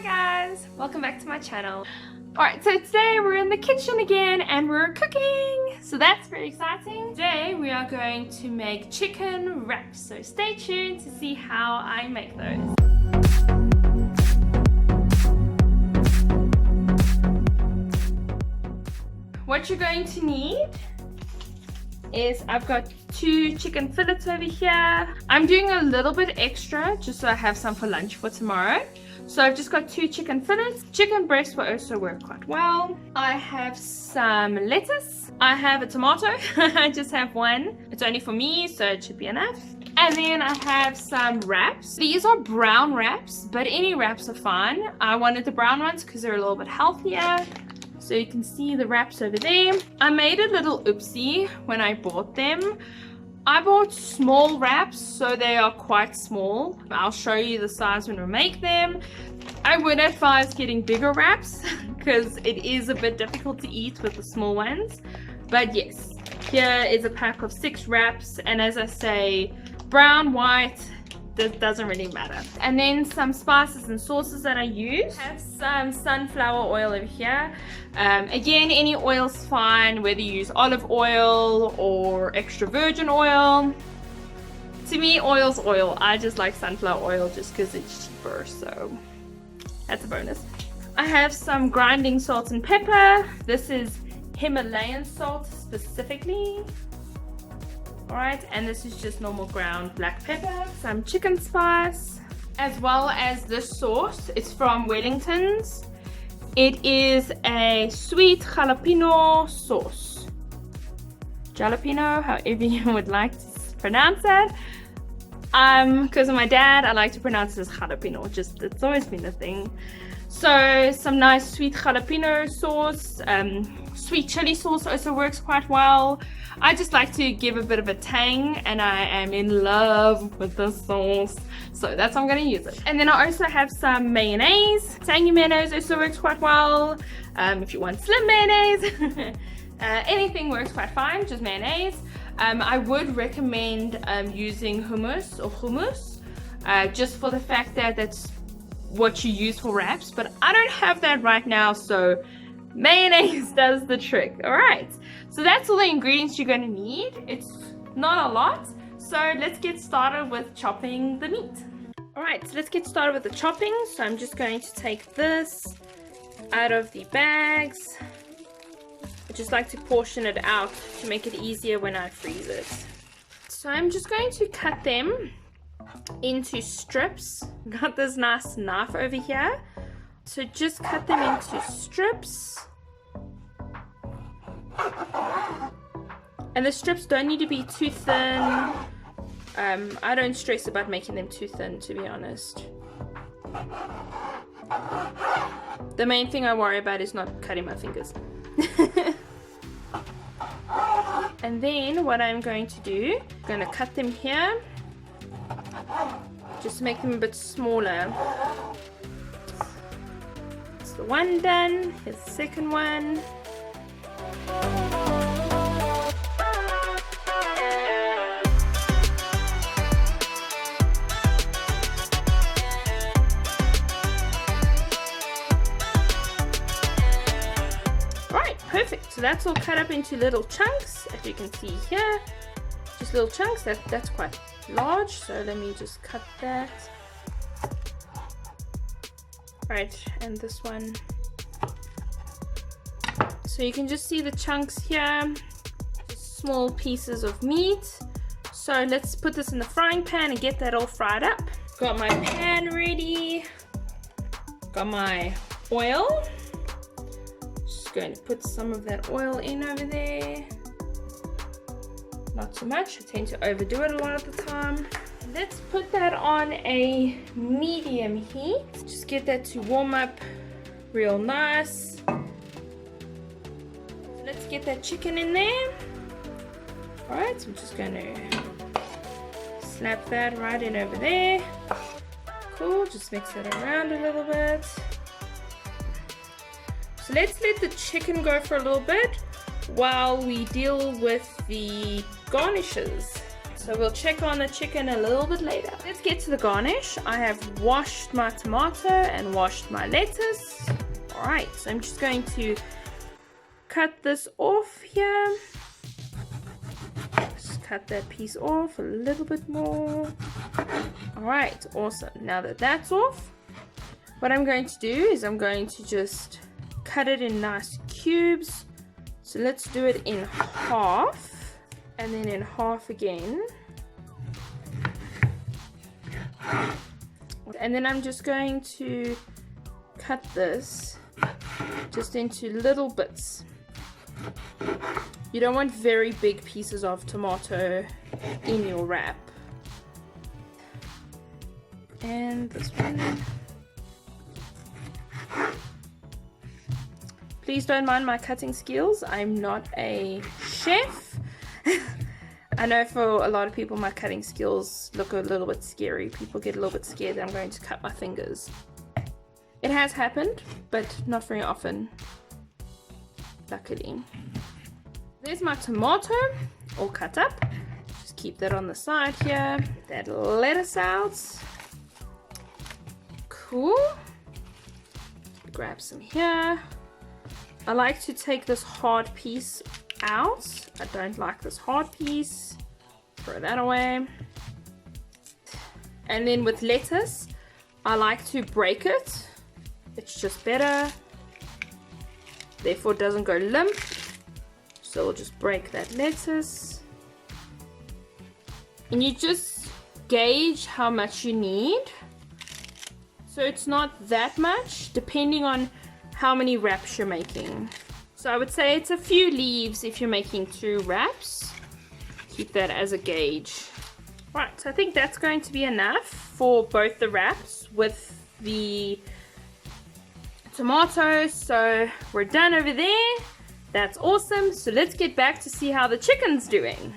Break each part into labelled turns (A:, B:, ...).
A: Hi guys, welcome back to my channel. Alright, so today we're in the kitchen again and we're cooking, so that's very exciting. Today we are going to make chicken wraps, so stay tuned to see how I make those. What you're going to need is I've got 2 chicken fillets over here. I'm doing a little bit extra just so I have some for lunch for tomorrow. So I've just got 2 chicken fillets. Chicken breast will also work quite well. I have some lettuce. I have a tomato. I just have one. It's only for me, so it should be enough. And then I have some wraps. These are brown wraps, but any wraps are fine. I wanted the brown ones because they're a little bit healthier. So you can see the wraps over there. I made a little oopsie when I bought them. I bought small wraps, so they are quite small. I'll show you the size when we make them. I would advise getting bigger wraps because it is a bit difficult to eat with the small ones. But yes, here is a pack of 6 wraps, and as I say, brown, white, that doesn't really matter. And then some spices and sauces that I use. I have some sunflower oil over here. Again, any oil's fine, whether you use olive oil or extra virgin oil. To me, oil's oil. I just like sunflower oil just because it's cheaper, so that's a bonus. I have some grinding salt and pepper. This is Himalayan salt specifically. Alright, and this is just normal ground black pepper, some chicken spice, as well as this sauce. It's from Wellington's. It is a sweet jalapeno sauce. Jalapeno, however you would like to pronounce it. Because of my dad, I like to pronounce it as jalapeno. It's always been a thing. So some nice sweet jalapeno sauce. Sweet chili sauce also works quite well. I just like to give a bit of a tang, and I am in love with the sauce, so that's how I'm going to use it. And then I also have some mayonnaise. Tangy mayonnaise also works quite well. If you want slim mayonnaise, anything works quite fine, just mayonnaise. I would recommend using hummus, just for the fact that that's what you use for wraps, but I don't have that right now, so mayonnaise does the trick. Alright, so that's all the ingredients you're going to need. It's not a lot, so let's get started with chopping the meat. Alright, so let's get started with the chopping. So I'm just going to take this out of the bags. I just like to portion it out to make it easier when I freeze it. So I'm just going to cut them into strips. Got this nice knife over here, so just cut them into strips. And the strips don't need to be too thin. I don't stress about making them too thin, to be honest. The main thing I worry about is not cutting my fingers. And then what I'm going to do, I'm going to cut them here, just to make them a bit smaller. That's the one done. Here's the second one. Alright, perfect. So that's all cut up into little chunks, as you can see here. Just little chunks. That's quite large, so let me just cut that. Right, and this one. So you can just see the chunks here, just small pieces of meat. So let's put this in the frying pan and get that all fried up. Got my pan ready, got my oil. Just going to put some of that oil in over there. Not too much, I tend to overdo it a lot of the time. Let's put that on a medium heat. Just get that to warm up real nice. So let's get that chicken in there. Alright, so I'm just going to slap that right in over there. Cool, just mix it around a little bit. So let's let the chicken go for a little bit while we deal with the garnishes. so we'll check on the chicken a little bit later. Let's get to the garnish. I have washed my tomato and washed my lettuce. Alright, so I'm just going to cut this off here. Just cut that piece off a little bit more. Alright, awesome. Now that that's off, what I'm going to do is I'm going to just cut it in nice cubes. So let's do it in half, and then in half again. And then I'm just going to cut this just into little bits. You don't want very big pieces of tomato in your wrap. And this one. Please don't mind my cutting skills. I'm not a chef. I know for a lot of people my cutting skills look a little bit scary. People get a little bit scared that I'm going to cut my fingers. It has happened, but not very often, luckily. There's my tomato all cut up. Just keep that on the side here. That lettuce out. Cool. Grab some here. I like to take this hard piece out. I don't like this hard piece. Throw that away. And then with lettuce, I like to break it. It's just better. Therefore it doesn't go limp. So we'll just break that lettuce. And you just gauge how much you need. So it's not that much, depending on how many wraps you're making. So I would say it's a few leaves if you're making 2 wraps. Keep that as a gauge. Right, so I think that's going to be enough for both the wraps with the tomatoes. So we're done over there. That's awesome. So let's get back to see how the chicken's doing.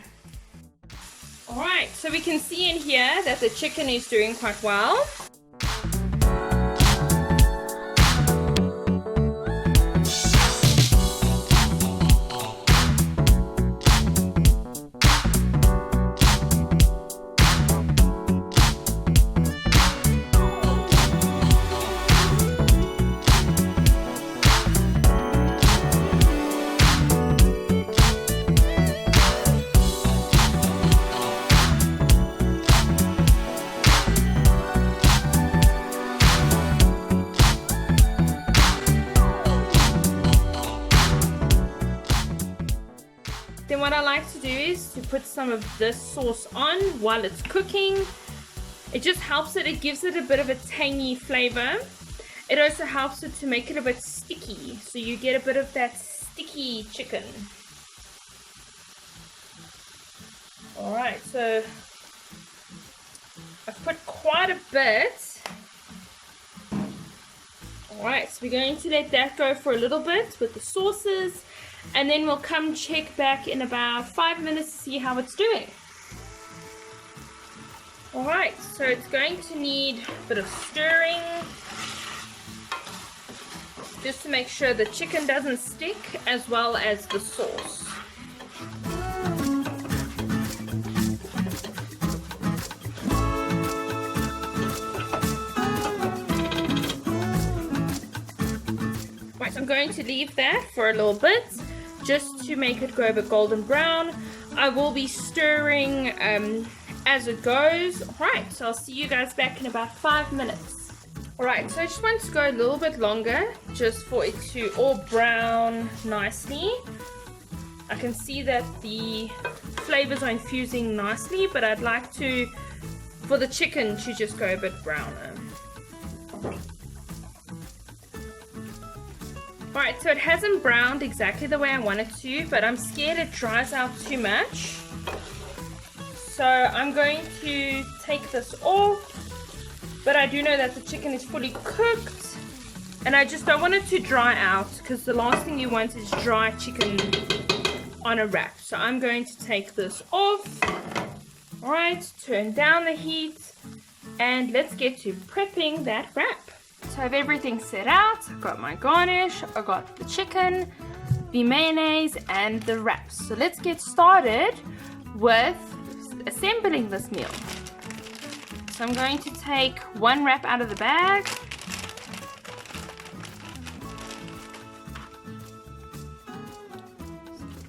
A: Alright, so we can see in here that the chicken is doing quite well. Then what I like to do is to put some of this sauce on while it's cooking. It just helps it gives it a bit of a tangy flavor. It also helps it to make it a bit sticky, so you get a bit of that sticky chicken. Alright, so I've put quite a bit. Alright, so we're going to let that go for a little bit with the sauces. And then we'll come check back in about 5 minutes to see how it's doing. Alright, so it's going to need a bit of stirring. Just to make sure the chicken doesn't stick, as well as the sauce. Right, so I'm going to leave that for a little bit, just to make it go a bit golden brown. I will be stirring as it goes. Alright, so I'll see you guys back in about 5 minutes. Alright, so I just want to go a little bit longer, just for it to all brown nicely. I can see that the flavors are infusing nicely, but I'd like to, for the chicken, to just go a bit browner. Alright, so it hasn't browned exactly the way I want it to, but I'm scared it dries out too much. So I'm going to take this off, but I do know that the chicken is fully cooked, and I just don't want it to dry out, because the last thing you want is dry chicken on a wrap. So I'm going to take this off. Alright, turn down the heat, and let's get to prepping that wrap. So I have everything set out. I've got my garnish, I've got the chicken, the mayonnaise, and the wraps. So let's get started with with assembling this meal. So I'm going to take one wrap out of the bag.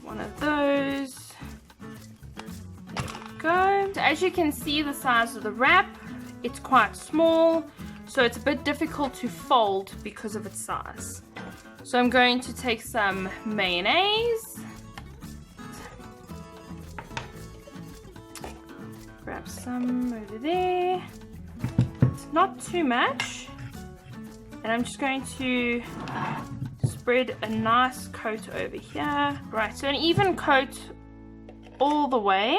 A: One of those. There we go. So as you can see, the size of the wrap, it's quite small, so it's a bit difficult to fold because of its size. So I'm going to take some mayonnaise. Grab some over there. It's not too much. And I'm just going to spread a nice coat over here. Right, so an even coat all the way.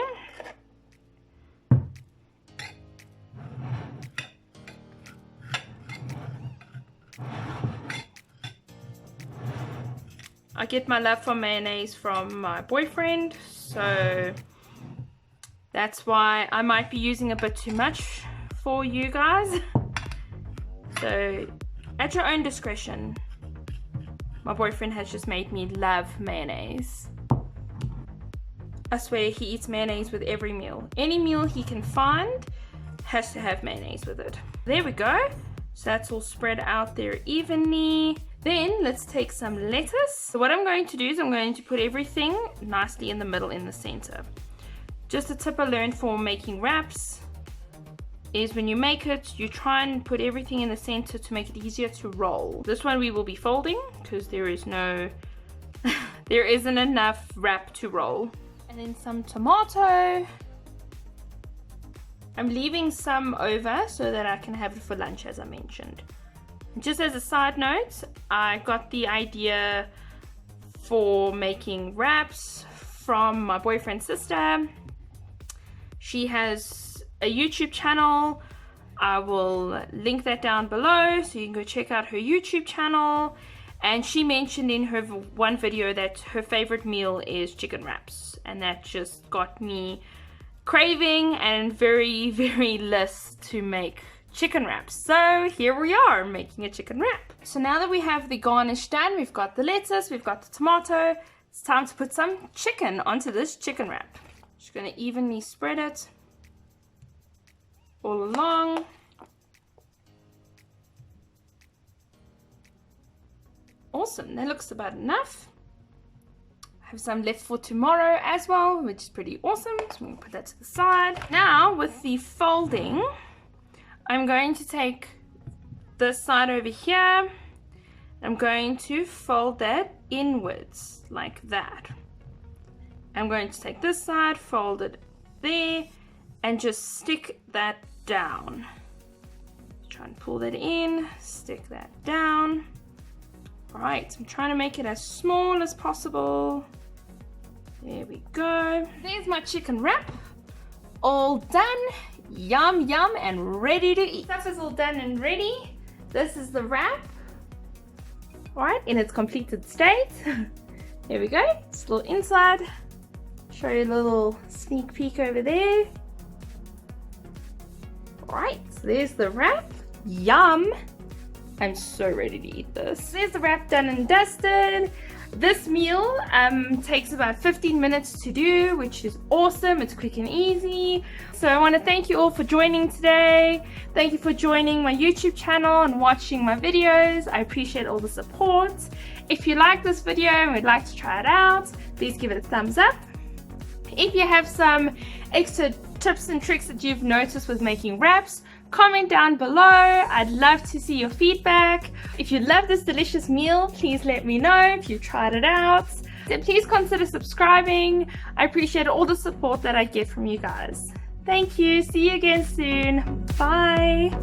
A: I get my love for mayonnaise from my boyfriend, so that's why I might be using a bit too much for you guys. So at your own discretion. My boyfriend has just made me love mayonnaise. I swear he eats mayonnaise with every meal. Any meal he can find has to have mayonnaise with it. There we go. So that's all spread out there evenly. Then let's take some lettuce. So what I'm going to do is I'm going to put everything nicely in the middle, in the center. Just a tip I learned for making wraps is when you make it, you try and put everything in the center to make it easier to roll. This one we will be folding because there is no, there isn't enough wrap to roll. And then some tomato. I'm leaving some over so that I can have it for lunch, as I mentioned. Just as a side note, I got the idea for making wraps from my boyfriend's sister. She has a YouTube channel. I will link that down below so you can go check out her YouTube channel. And she mentioned in her one video that her favorite meal is chicken wraps, and that just got me craving and very list to make chicken wraps. So here we are making a chicken wrap. So now that we have the garnish done, we've got the lettuce, we've got the tomato, it's time to put some chicken onto this chicken wrap. Just going to evenly spread it all along. Awesome, that looks about enough. I have some left for tomorrow as well, which is pretty awesome. So I'm going to put that to the side. Now with the folding, I'm going to take this side over here. I'm going to fold that inwards like that. I'm going to take this side, fold it there, and just stick that down. Try and pull that in, stick that down. Alright, I'm trying to make it as small as possible. There we go. There's my chicken wrap. All done. Yum yum and ready to eat. Stuff is all done and ready. This is the wrap. Alright, in its completed state. There we go. Still inside. Show you a little sneak peek over there. Alright, so there's the wrap. Yum. I'm so ready to eat this. There's the wrap done and dusted. This meal takes about 15 minutes to do, which is awesome. It's quick and easy. So I want to thank you all for joining today. Thank you for joining my YouTube channel and watching my videos. I appreciate all the support. If you like this video and would like to try it out, please give it a thumbs up. If you have some extra tips and tricks that you've noticed with making wraps, comment down below. I'd love to see your feedback. If you love this delicious meal, please let me know if you tried it out. And please consider subscribing. I appreciate all the support that I get from you guys. Thank you. See you again soon. Bye.